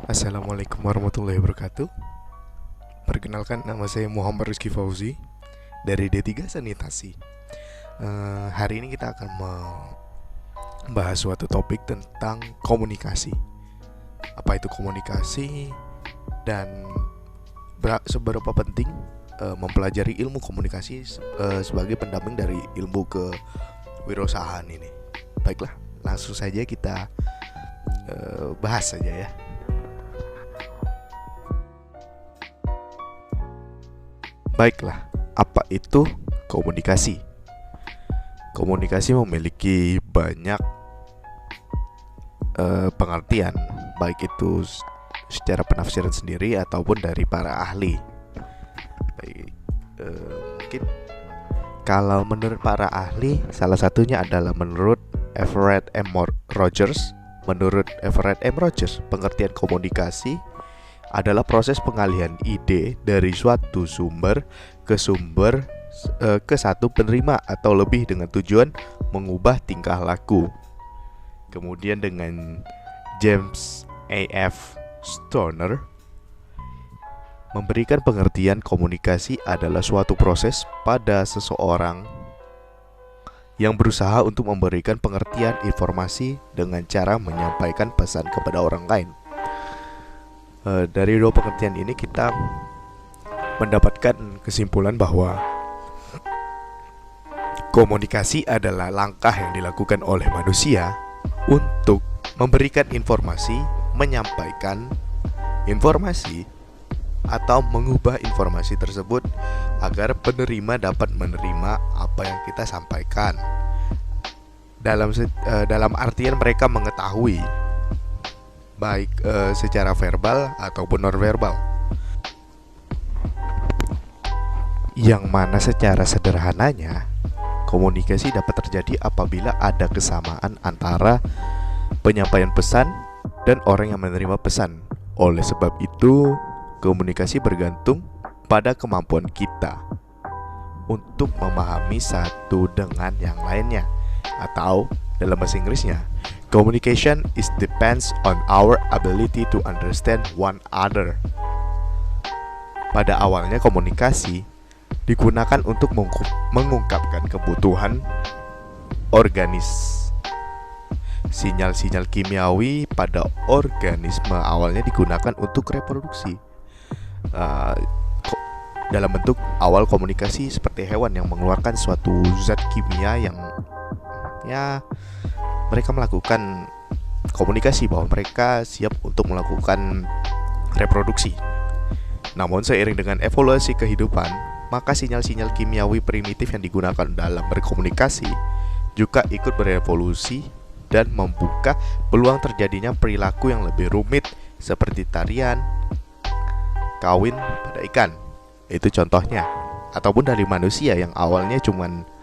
Assalamualaikum warahmatullahi wabarakatuh. Perkenalkan, nama saya Muhammad Rizky Fauzi dari D3 Sanitasi. Hari ini kita akan membahas suatu topik tentang komunikasi. Apa itu komunikasi dan seberapa penting mempelajari ilmu komunikasi sebagai pendamping dari ilmu kewirausahaan ini. Baiklah, langsung saja kita bahas saja ya. Baiklah, apa itu komunikasi? Komunikasi memiliki banyak pengertian, baik itu secara penafsiran sendiri ataupun dari para ahli. Baik, mungkin kalau menurut para ahli, salah satunya adalah menurut Everett M. Rogers. Menurut Everett M. Rogers, pengertian komunikasi adalah proses pengalihan ide dari suatu sumber ke satu penerima atau lebih dengan tujuan mengubah tingkah laku. Kemudian dengan James A.F. Stoner memberikan pengertian komunikasi adalah suatu proses pada seseorang yang berusaha untuk memberikan pengertian informasi dengan cara menyampaikan pesan kepada orang lain. Dari dua pengertian ini kita mendapatkan kesimpulan bahwa komunikasi adalah langkah yang dilakukan oleh manusia untuk memberikan informasi, menyampaikan informasi, atau mengubah informasi tersebut agar penerima dapat menerima apa yang kita sampaikan. Dalam artian mereka mengetahui baik secara verbal ataupun nonverbal, yang mana secara sederhananya komunikasi dapat terjadi apabila ada kesamaan antara penyampaian pesan dan orang yang menerima pesan. Oleh sebab itu, komunikasi bergantung pada kemampuan kita untuk memahami satu dengan yang lainnya, atau dalam bahasa Inggrisnya, communication is depends on our ability to understand one another. Pada awalnya komunikasi digunakan untuk mengungkapkan kebutuhan organis. Sinyal-sinyal kimiawi pada organisme awalnya digunakan untuk reproduksi. Dalam bentuk awal komunikasi seperti hewan yang mengeluarkan suatu zat kimia yang mereka melakukan komunikasi bahwa mereka siap untuk melakukan reproduksi. Namun seiring dengan evolusi kehidupan, maka sinyal-sinyal kimiawi primitif yang digunakan dalam berkomunikasi juga ikut berevolusi dan membuka peluang terjadinya perilaku yang lebih rumit seperti tarian, kawin pada ikan. Itu contohnya. Ataupun dari manusia yang awalnya cuman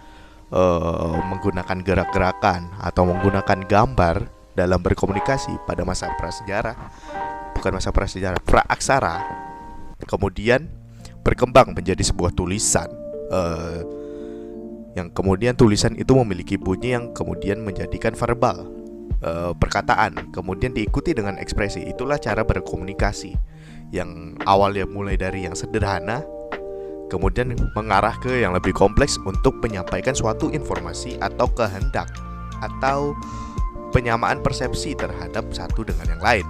menggunakan gerak-gerakan atau menggunakan gambar dalam berkomunikasi pada masa prasejarah, praaksara, kemudian berkembang menjadi sebuah tulisan, yang kemudian tulisan itu memiliki bunyi yang kemudian menjadikan verbal, perkataan, kemudian diikuti dengan ekspresi. Itulah cara berkomunikasi yang awalnya mulai dari yang sederhana, kemudian mengarah ke yang lebih kompleks untuk menyampaikan suatu informasi atau kehendak atau penyamaan persepsi terhadap satu dengan yang lain.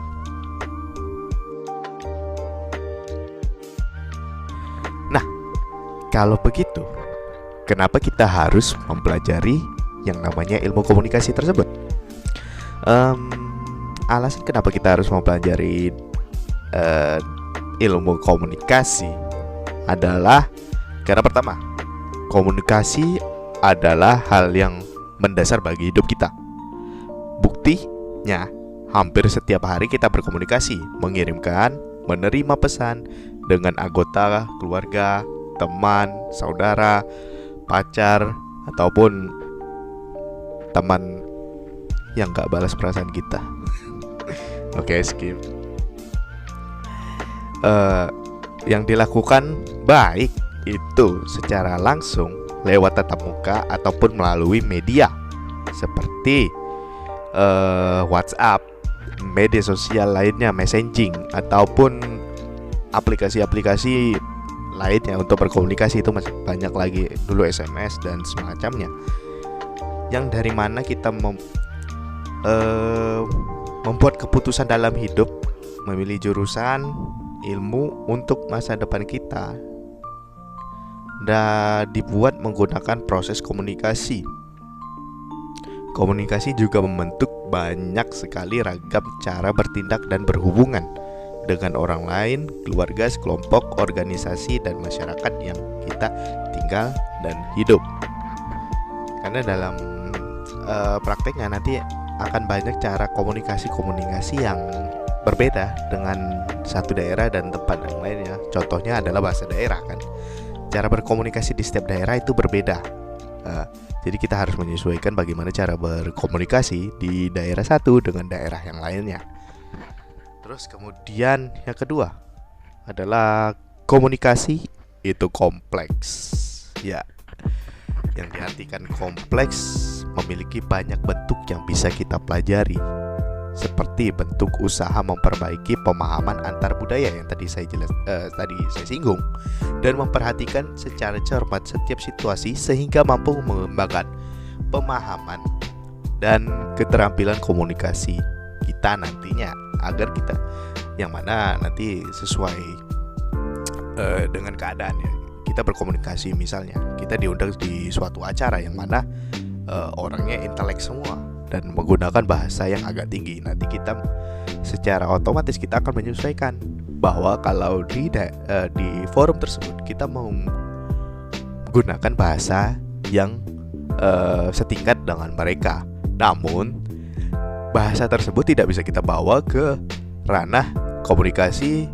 Nah, kalau begitu, kenapa kita harus mempelajari yang namanya ilmu komunikasi tersebut? Alasan kenapa kita harus mempelajari ilmu komunikasi adalah karena pertama, komunikasi adalah hal yang mendasar bagi hidup kita. Buktinya, hampir setiap hari kita berkomunikasi, mengirimkan, menerima pesan dengan anggota keluarga, teman, saudara, pacar, ataupun teman yang gak balas perasaan kita. Oke, skip. Yang dilakukan baik itu secara langsung lewat tatap muka ataupun melalui media seperti WhatsApp, media sosial lainnya, messaging ataupun aplikasi-aplikasi lainnya untuk berkomunikasi itu masih banyak lagi, dulu SMS dan semacamnya, yang dari mana kita membuat keputusan dalam hidup, memilih jurusan ilmu untuk masa depan kita dan dibuat menggunakan proses komunikasi. Komunikasi juga membentuk banyak sekali ragam cara bertindak dan berhubungan dengan orang lain, keluarga, kelompok, organisasi, dan masyarakat yang kita tinggal dan hidup. Karena dalam prakteknya nanti akan banyak cara komunikasi yang berbeda dengan satu daerah dan tempat yang lainnya. Contohnya adalah bahasa daerah kan. Cara berkomunikasi di setiap daerah itu berbeda. Jadi kita harus menyesuaikan bagaimana cara berkomunikasi di daerah satu dengan daerah yang lainnya. Terus kemudian yang kedua adalah komunikasi itu kompleks. Ya, yang diartikan kompleks memiliki banyak bentuk yang bisa kita pelajari, seperti bentuk usaha memperbaiki pemahaman antar budaya yang tadi saya singgung, dan memperhatikan secara cermat setiap situasi sehingga mampu mengembangkan pemahaman dan keterampilan komunikasi kita nantinya, agar kita yang mana nanti sesuai dengan keadaannya. Kita berkomunikasi, misalnya kita diundang di suatu acara yang mana orangnya intelek semua dan menggunakan bahasa yang agak tinggi. Nanti kita secara otomatis kita akan menyesuaikan bahwa kalau di forum tersebut kita mau menggunakan bahasa yang setingkat dengan mereka. Namun bahasa tersebut tidak bisa kita bawa ke ranah komunikasi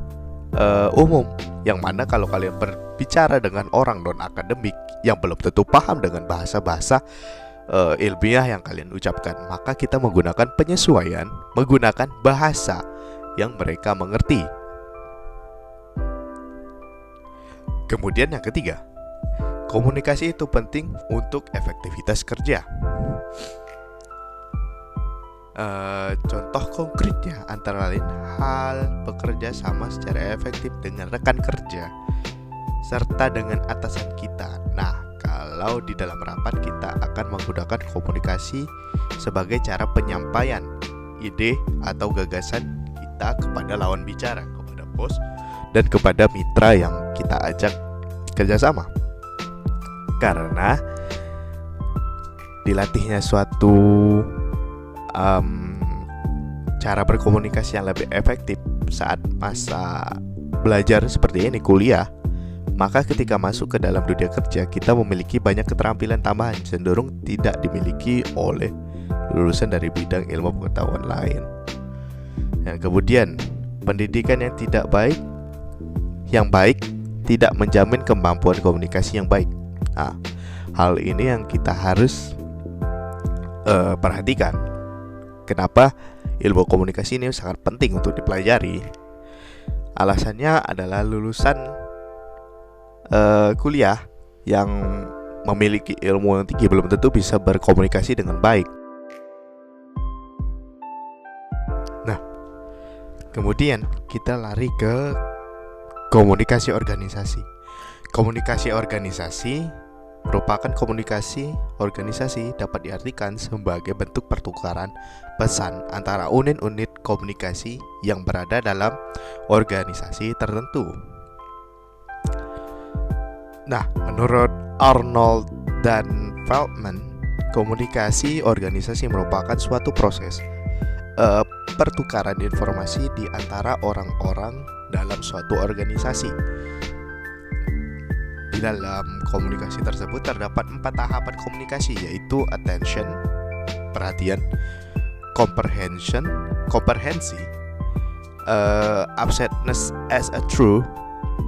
umum, yang mana kalau kalian berbicara dengan orang non akademik yang belum tentu paham dengan bahasa-bahasa ilmiah yang kalian ucapkan, maka kita menggunakan penyesuaian, menggunakan bahasa yang mereka mengerti. Kemudian yang ketiga, komunikasi itu penting untuk efektivitas kerja. Contoh konkretnya antara lain hal bekerja sama secara efektif dengan rekan kerja serta dengan atasan kita. Nah, kalau di dalam rapat kita akan menggunakan komunikasi sebagai cara penyampaian ide atau gagasan kita kepada lawan bicara, kepada bos dan kepada mitra yang kita ajak kerjasama. Karena dilatihnya suatu cara berkomunikasi yang lebih efektif saat masa belajar seperti ini, kuliah, maka ketika masuk ke dalam dunia kerja kita memiliki banyak keterampilan tambahan cenderung tidak dimiliki oleh lulusan dari bidang ilmu pengetahuan lain. Dan kemudian pendidikan yang baik tidak menjamin kemampuan komunikasi yang baik. Nah, hal ini yang kita harus perhatikan. Kenapa ilmu komunikasi ini sangat penting untuk dipelajari? Alasannya adalah lulusan kuliah yang memiliki ilmu yang tinggi belum tentu bisa berkomunikasi dengan baik. Nah, kemudian kita lari ke komunikasi organisasi. Komunikasi organisasi merupakan komunikasi organisasi dapat diartikan sebagai bentuk pertukaran pesan antara unit-unit komunikasi yang berada dalam organisasi tertentu. Nah, menurut Arnold dan Feldman, komunikasi organisasi merupakan suatu proses pertukaran informasi di antara orang-orang dalam suatu organisasi. Di dalam komunikasi tersebut terdapat 4 tahapan komunikasi, yaitu attention, perhatian, comprehension, komprehensi, acceptance as a truth,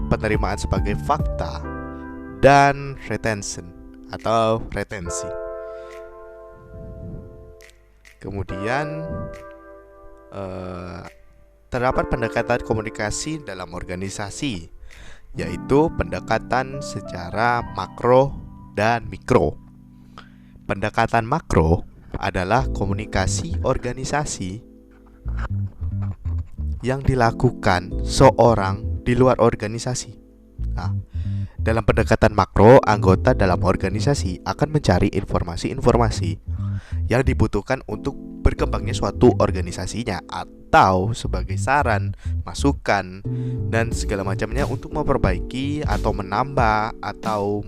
penerimaan sebagai fakta, dan retention atau retensi. Kemudian terdapat pendekatan komunikasi dalam organisasi, yaitu pendekatan secara makro dan mikro. Pendekatan makro adalah komunikasi organisasi yang dilakukan seorang di luar organisasi. Nah, dalam pendekatan makro, anggota dalam organisasi akan mencari informasi-informasi yang dibutuhkan untuk berkembangnya suatu organisasinya, atau sebagai saran, masukan, dan segala macamnya untuk memperbaiki atau menambah atau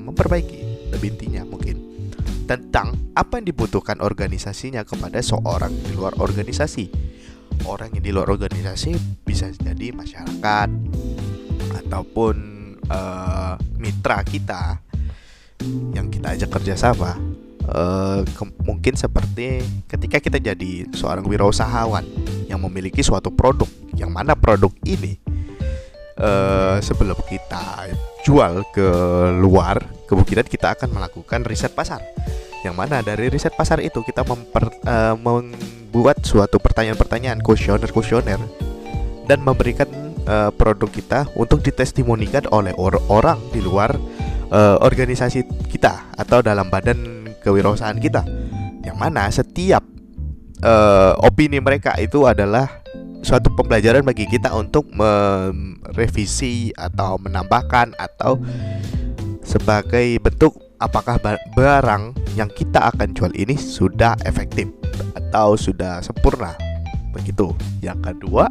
memperbaiki, lebih intinya mungkin, tentang apa yang dibutuhkan organisasinya kepada seorang di luar organisasi. Orang yang di luar organisasi bisa jadi masyarakat ataupun mitra kita yang kita ajak kerjasama. Mungkin seperti ketika kita jadi seorang wirausahawan yang memiliki suatu produk, yang mana produk ini sebelum kita jual ke luar, kemungkinan kita akan melakukan riset pasar, yang mana dari riset pasar itu kita membuat suatu pertanyaan-pertanyaan, kuesioner dan memberikan produk kita untuk ditestimonikan oleh orang di luar organisasi kita atau dalam badan kewirausahaan kita, yang mana setiap opini mereka itu adalah suatu pembelajaran bagi kita untuk merevisi atau menambahkan atau sebagai bentuk apakah barang yang kita akan jual ini sudah efektif atau sudah sempurna. Begitu. Yang kedua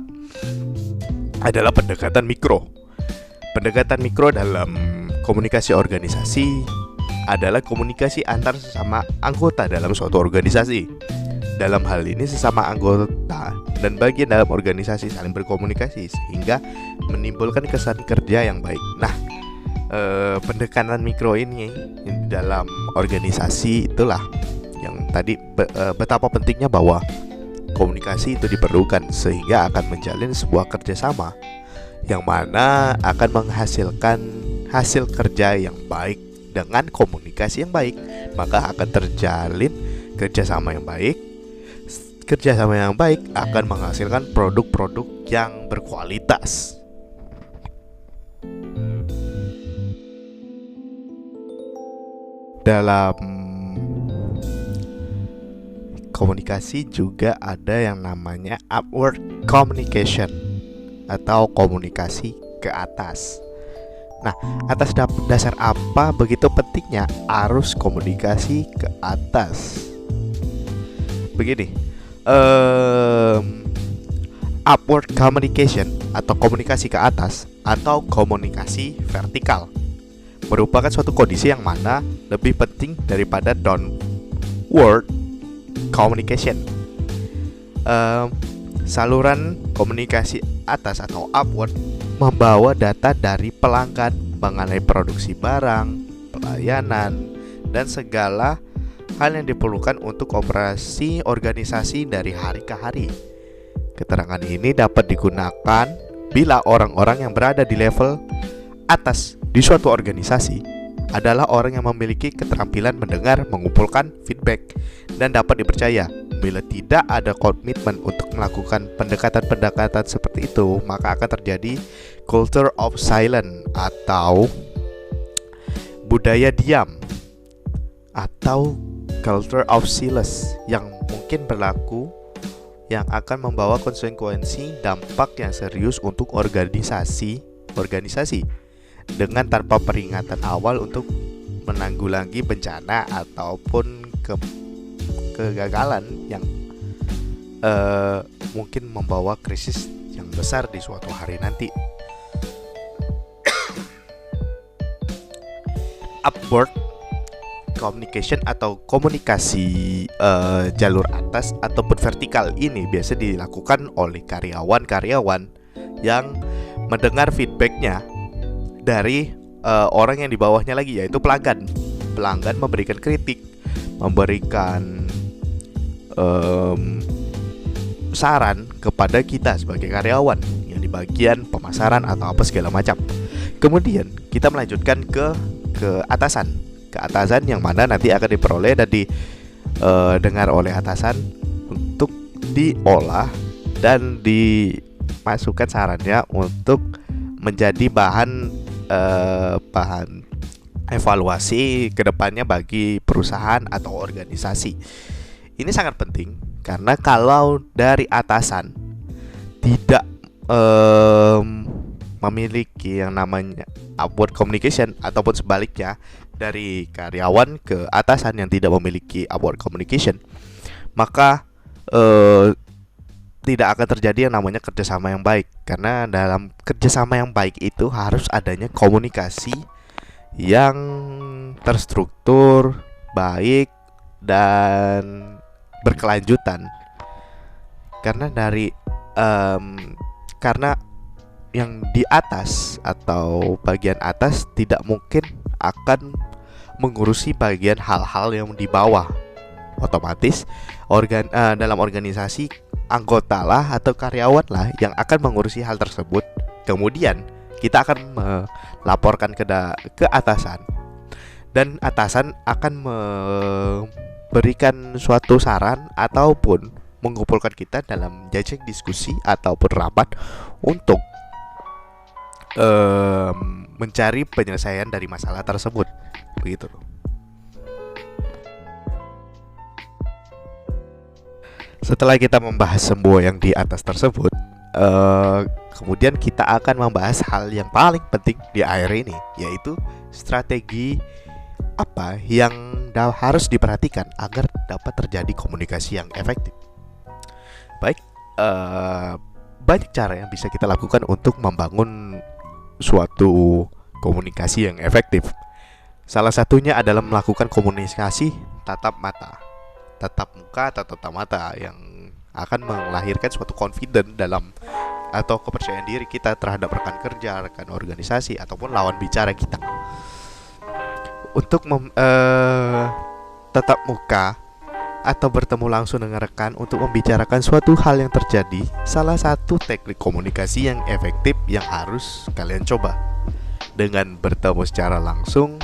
adalah pendekatan mikro. Pendekatan mikro dalam komunikasi organisasi adalah komunikasi antar sesama anggota dalam suatu organisasi. Dalam hal ini sesama anggota dan bagian dalam organisasi saling berkomunikasi sehingga menimbulkan kesan kerja yang baik. Nah, pendekatan mikro ini dalam organisasi itulah yang tadi betapa pentingnya bahwa komunikasi itu diperlukan sehingga akan menjalin sebuah kerjasama yang mana akan menghasilkan hasil kerja yang baik. Dengan komunikasi yang baik, maka akan terjalin kerjasama yang baik. Kerjasama yang baik akan menghasilkan produk-produk yang berkualitas. Dalam komunikasi juga ada yang namanya upward communication atau komunikasi ke atas. Nah, atas dasar apa begitu pentingnya arus komunikasi ke atas? Begini, upward communication atau komunikasi ke atas atau komunikasi vertikal merupakan suatu kondisi yang mana lebih penting daripada downward communication. Saluran komunikasi atas atau upward membawa data dari pelanggan mengenai produksi barang, pelayanan, dan segala hal yang diperlukan untuk operasi organisasi dari hari ke hari. Keterangan ini dapat digunakan bila orang-orang yang berada di level atas di suatu organisasi adalah orang yang memiliki keterampilan mendengar, mengumpulkan feedback, dan dapat dipercaya. Bila tidak ada komitmen untuk melakukan pendekatan-pendekatan seperti itu, maka akan terjadi culture of silence atau budaya diam atau culture of silence yang mungkin berlaku, yang akan membawa konsekuensi dampak yang serius untuk organisasi dengan tanpa peringatan awal untuk menanggulangi bencana ataupun kegagalan yang mungkin membawa krisis yang besar di suatu hari nanti. Upward communication atau komunikasi jalur atas ataupun vertikal ini biasa dilakukan oleh karyawan-karyawan yang mendengar feedbacknya dari orang yang di bawahnya lagi, yaitu pelanggan. Pelanggan memberikan kritik, memberikan saran kepada kita sebagai karyawan yang di bagian pemasaran atau apa segala macam. Kemudian kita melanjutkan ke atasan yang mana nanti akan diperoleh dan didengar oleh atasan untuk diolah dan dimasukkan sarannya untuk menjadi bahan evaluasi kedepannya bagi perusahaan atau organisasi. Ini sangat penting Karena kalau dari atasan tidak em, memiliki yang namanya upward communication, ataupun sebaliknya dari karyawan ke atasan yang tidak memiliki upward communication, maka tidak akan terjadi yang namanya kerjasama yang baik. Karena dalam kerjasama yang baik itu harus adanya komunikasi yang terstruktur, baik, dan berkelanjutan. Karena karena yang di atas atau bagian atas tidak mungkin akan mengurusi bagian hal-hal yang di bawah. Otomatis dalam organisasi anggota lah atau karyawan lah yang akan mengurusi hal tersebut. Kemudian kita akan melaporkan ke atasan, dan atasan akan memberikan suatu saran ataupun mengumpulkan kita dalam jajak diskusi ataupun rapat untuk mencari penyelesaian dari masalah tersebut. Begitu. Setelah kita membahas semua yang di atas tersebut, kemudian kita akan membahas hal yang paling penting di akhir ini, yaitu strategi apa yang harus diperhatikan agar dapat terjadi komunikasi yang efektif. Baik, banyak cara yang bisa kita lakukan untuk membangun suatu komunikasi yang efektif. Salah satunya adalah melakukan komunikasi tatap muka atau tatap mata, yang akan melahirkan suatu confidence dalam atau kepercayaan diri kita terhadap rekan kerja, rekan organisasi, ataupun lawan bicara kita. Untuk tatap muka atau bertemu langsung dengan rekan untuk membicarakan suatu hal yang terjadi, salah satu teknik komunikasi yang efektif yang harus kalian coba. Dengan bertemu secara langsung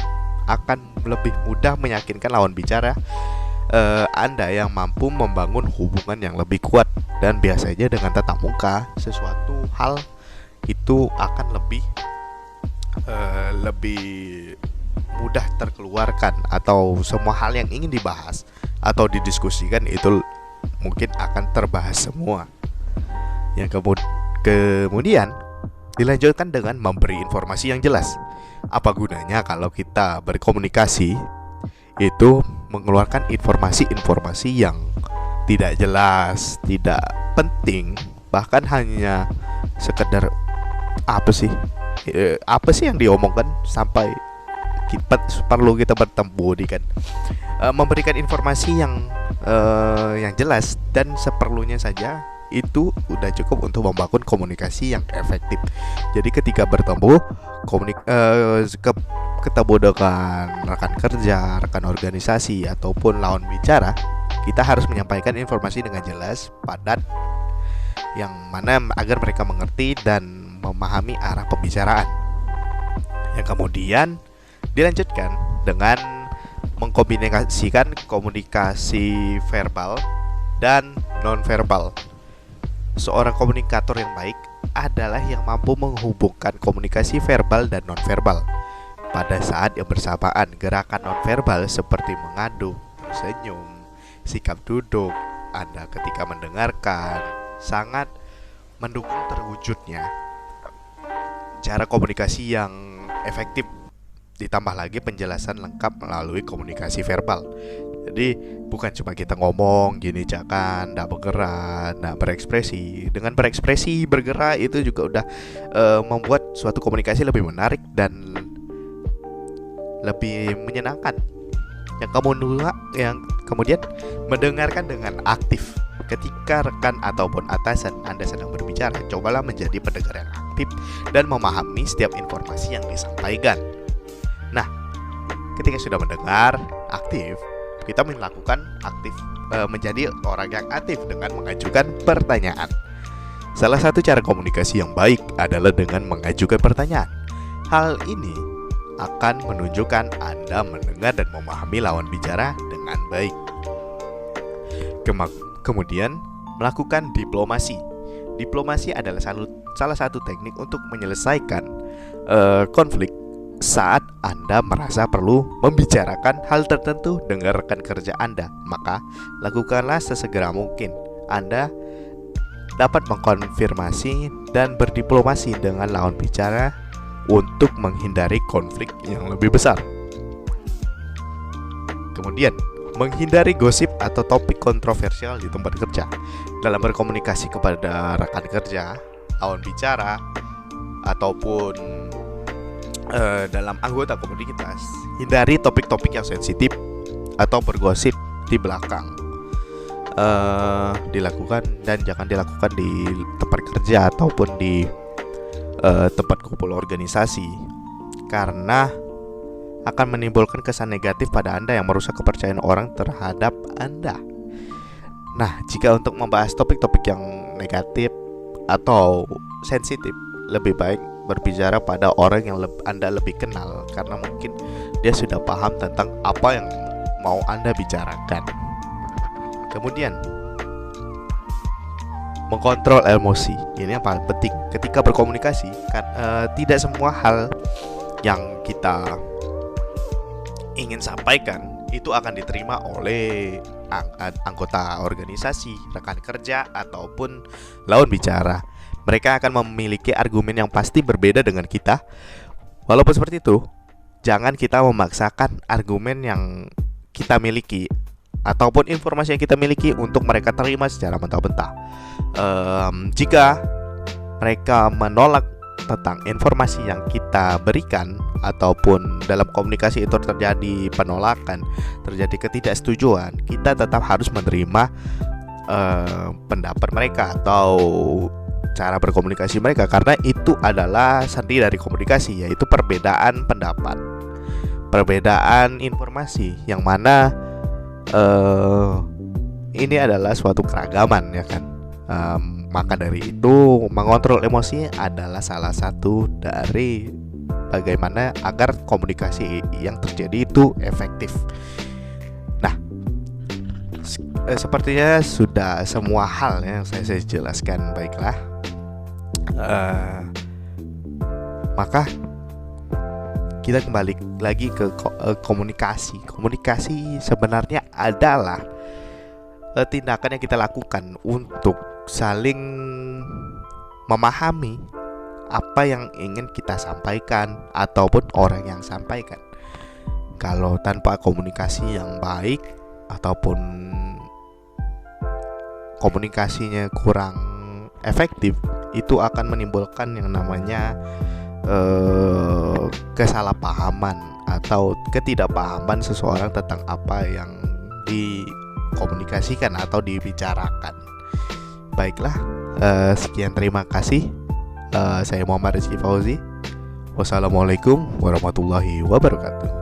akan lebih mudah meyakinkan lawan bicara Anda yang mampu membangun hubungan yang lebih kuat. Dan biasanya dengan tatap muka, sesuatu hal itu akan lebih mudah terkeluarkan, atau semua hal yang ingin dibahas atau didiskusikan itu mungkin akan terbahas semua. Yang kemudian dilanjutkan dengan memberi informasi yang jelas. Apa gunanya kalau kita berkomunikasi itu mengeluarkan informasi-informasi yang tidak jelas, tidak penting, bahkan hanya sekedar apa sih yang diomongkan sampai perlu kita bertemu kan. Memberikan informasi yang jelas dan seperlunya saja itu udah cukup untuk membangun komunikasi yang efektif. Jadi ketika bertemu ketemu dengan rekan kerja, rekan organisasi, ataupun lawan bicara, kita harus menyampaikan informasi dengan jelas, padat, yang mana agar mereka mengerti dan memahami arah pembicaraan. Yang kemudian dilanjutkan dengan mengkombinasikan komunikasi verbal dan non-verbal. Seorang komunikator yang baik adalah yang mampu menghubungkan komunikasi verbal dan non-verbal. Pada saat yang bersamaan, gerakan non-verbal seperti mengadu, tersenyum, sikap duduk Anda ketika mendengarkan sangat mendukung terwujudnya cara komunikasi yang efektif. Ditambah lagi penjelasan lengkap melalui komunikasi verbal. Jadi bukan cuma kita ngomong gini cakan, nggak bergerak, nggak berekspresi. Dengan berekspresi, bergerak itu juga udah membuat suatu komunikasi lebih menarik dan lebih menyenangkan. Yang kemudian mendengarkan dengan aktif. Ketika rekan ataupun atasan Anda sedang berbicara, cobalah menjadi pendengar yang aktif dan memahami setiap informasi yang disampaikan. Nah, ketika sudah mendengar aktif, kita menjadi orang yang aktif dengan mengajukan pertanyaan. Salah satu cara komunikasi yang baik adalah dengan mengajukan pertanyaan. Hal ini akan menunjukkan Anda mendengar dan memahami lawan bicara dengan baik. Kemudian melakukan diplomasi. Diplomasi adalah salah satu teknik untuk menyelesaikan konflik saat Anda merasa perlu membicarakan hal tertentu dengan rekan kerja Anda, maka lakukanlah sesegera mungkin. Anda dapat mengkonfirmasi dan berdiplomasi dengan lawan bicara untuk menghindari konflik yang lebih besar. Kemudian, menghindari gosip atau topik kontroversial di tempat kerja. Dalam berkomunikasi kepada rekan kerja, lawan bicara, ataupun dalam anggota komunitas, hindari topik-topik yang sensitif atau bergosip di belakang. Dilakukan dan jangan dilakukan di tempat kerja ataupun di tempat kumpul organisasi, karena akan menimbulkan kesan negatif pada Anda yang merusak kepercayaan orang terhadap Anda. Nah, jika untuk membahas topik-topik yang negatif atau sensitif, lebih baik berbicara pada orang yang Anda lebih kenal, karena mungkin dia sudah paham tentang apa yang mau Anda bicarakan. Kemudian, mengontrol emosi. Ini yang paling penting ketika berkomunikasi, kan tidak semua hal yang kita ingin sampaikan itu akan diterima oleh anggota organisasi, rekan kerja, ataupun lawan bicara. Mereka akan memiliki argumen yang pasti berbeda dengan kita. Walaupun seperti itu, jangan kita memaksakan argumen yang kita miliki ataupun informasi yang kita miliki untuk mereka terima secara mentah-mentah. Jika mereka menolak tentang informasi yang kita berikan, ataupun dalam komunikasi itu terjadi penolakan, terjadi ketidaksetujuan, kita tetap harus menerima pendapat mereka atau cara berkomunikasi mereka, karena itu adalah seni dari komunikasi, yaitu perbedaan pendapat, perbedaan informasi, yang mana ini adalah suatu keragaman, ya kan. Maka dari itu, mengontrol emosi adalah salah satu dari bagaimana agar komunikasi yang terjadi itu efektif. Nah, sepertinya sudah semua hal yang saya jelaskan. Baiklah, maka kita kembali lagi ke komunikasi. Komunikasi sebenarnya adalah tindakan yang kita lakukan untuk saling memahami apa yang ingin kita sampaikan ataupun orang yang sampaikan. Kalau tanpa komunikasi yang baik ataupun komunikasinya kurang efektif, itu akan menimbulkan yang namanya kesalahpahaman atau ketidakpahaman seseorang tentang apa yang dikomunikasikan atau dibicarakan. Baiklah, sekian, terima kasih. Saya Muhammad Rizky Fauzi. Wassalamualaikum warahmatullahi wabarakatuh.